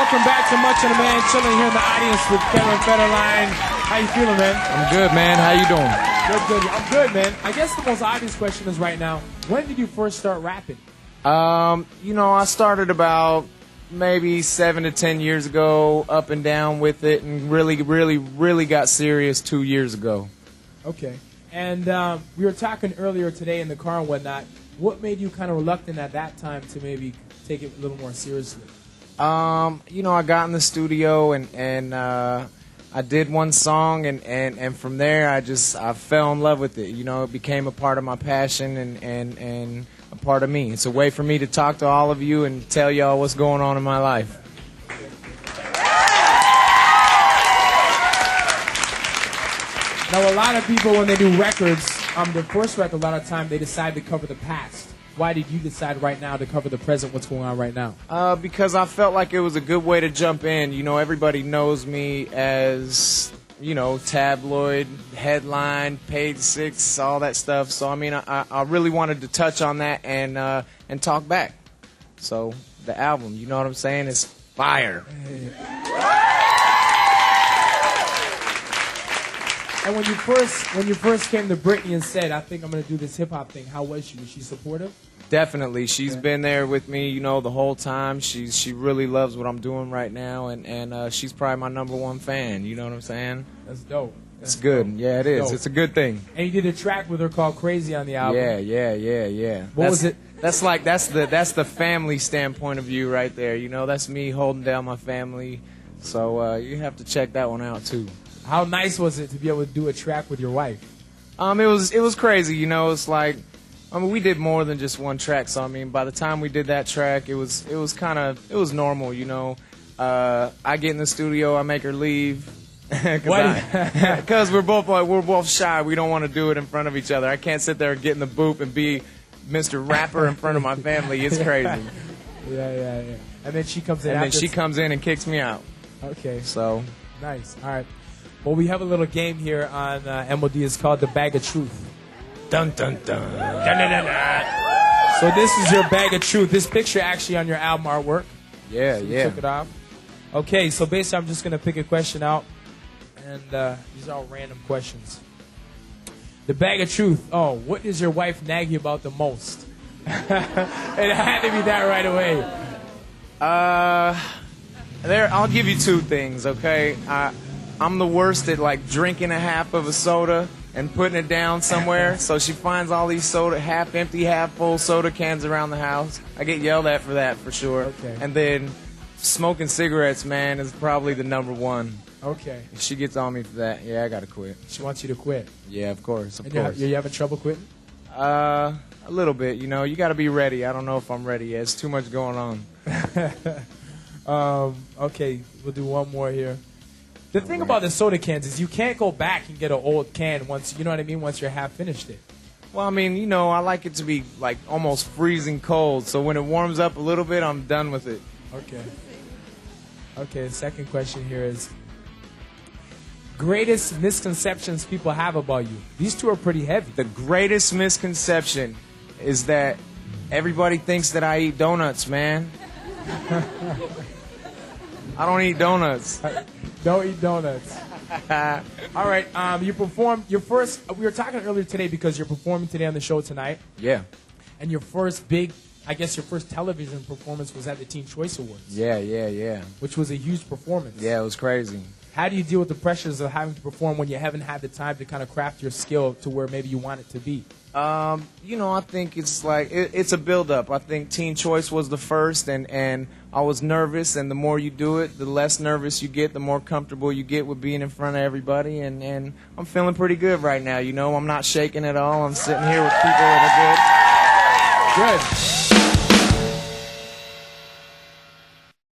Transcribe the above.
welcome back to Much of the Man, chilling here in the audience with Kevin Federline. How you feeling, man? I'm good, man. How you doing? Good. I'm good, man. I guess the most obvious question is right now, when did you first start rapping? I started about maybe 7 to 10 years ago, up and down with it, and really got serious 2 years ago. Okay. And we were talking earlier today in the car and whatnot. What made you kind of reluctant at that time to maybe take it a little more seriously? I got in the studio and I did one song and from there I fell in love with it. You know, it became a part of my passion and a part of me. It's a way for me to talk to all of you and tell y'all what's going on in my life. Now, a lot of people, when they do records, the first record, a lot of time, they decide to cover the past. Why did you decide right now to cover the present, what's going on right now? Because I felt like it was a good way to jump in. You know, everybody knows me as, tabloid, headline, Page Six, all that stuff. So, I mean, I really wanted to touch on that and talk back. So, the album, you know what I'm saying, is fire. And when you first came to Britney and said, I think I'm going to do this hip-hop thing, how was she? Was she supportive? Definitely. She's been there with me, the whole time. She really loves what I'm doing right now, and she's probably my #1 fan. You know what I'm saying? That's dope. It's good. Dope. Yeah, it is. Dope. It's a good thing. And you did a track with her called Crazy on the album. Yeah. What was it? That's the family standpoint of view right there. That's me holding down my family. So you have to check that one out too. How nice was it to be able to do a track with your wife? It was crazy. It's like, we did more than just one track. So by the time we did that track, it was normal. I get in the studio, I make her leave. Because we're both shy. We don't want to do it in front of each other. I can't sit there and get in the booth and be Mr. Rapper in front of my family. It's crazy. Yeah. And then she comes in. And then she comes in and kicks me out. Okay. So nice. All right. Well, we have a little game here on MOD. It's called The Bag of Truth. Dun dun dun. Dun, dun, dun. So this is your bag of truth. This picture actually on your album artwork. Yeah, so you took it off. Okay, so basically I'm just going to pick a question out. And these are all random questions. The bag of truth. Oh, what does your wife nag you about the most? It had to be that right away. I'll give you 2 things, okay? I'm the worst at drinking a half of a soda and putting it down somewhere. So she finds all these half empty, half full soda cans around the house. I get yelled at for that for sure. Okay. And then smoking cigarettes, man, is probably the #1. Okay. If she gets on me for that, yeah, I gotta quit. She wants you to quit. Yeah, of course. You having trouble quitting? A little bit. You gotta be ready. I don't know if I'm ready yet. It's too much going on. Okay, we'll do one more here. The thing about the soda cans is you can't go back and get an old can once you're half finished it. Well, I like it to be almost freezing cold, so when it warms up a little bit, I'm done with it. Okay, the second question here is greatest misconceptions people have about you. These 2 are pretty heavy. The greatest misconception is that everybody thinks that I eat donuts, man. I don't eat donuts. Don't eat donuts. All right. You performed your first. We were talking earlier today because you're performing today on the show tonight. Yeah. And your first your first television performance was at the Teen Choice Awards. Yeah. Which was a huge performance. Yeah, it was crazy. How do you deal with the pressures of having to perform when you haven't had the time to kind of craft your skill to where maybe you want it to be? I think it's it's a build-up. I think Teen Choice was the first, and I was nervous, and the more you do it, the less nervous you get, the more comfortable you get with being in front of everybody, and I'm feeling pretty good right now, I'm not shaking at all. I'm sitting here with people that are good. Good.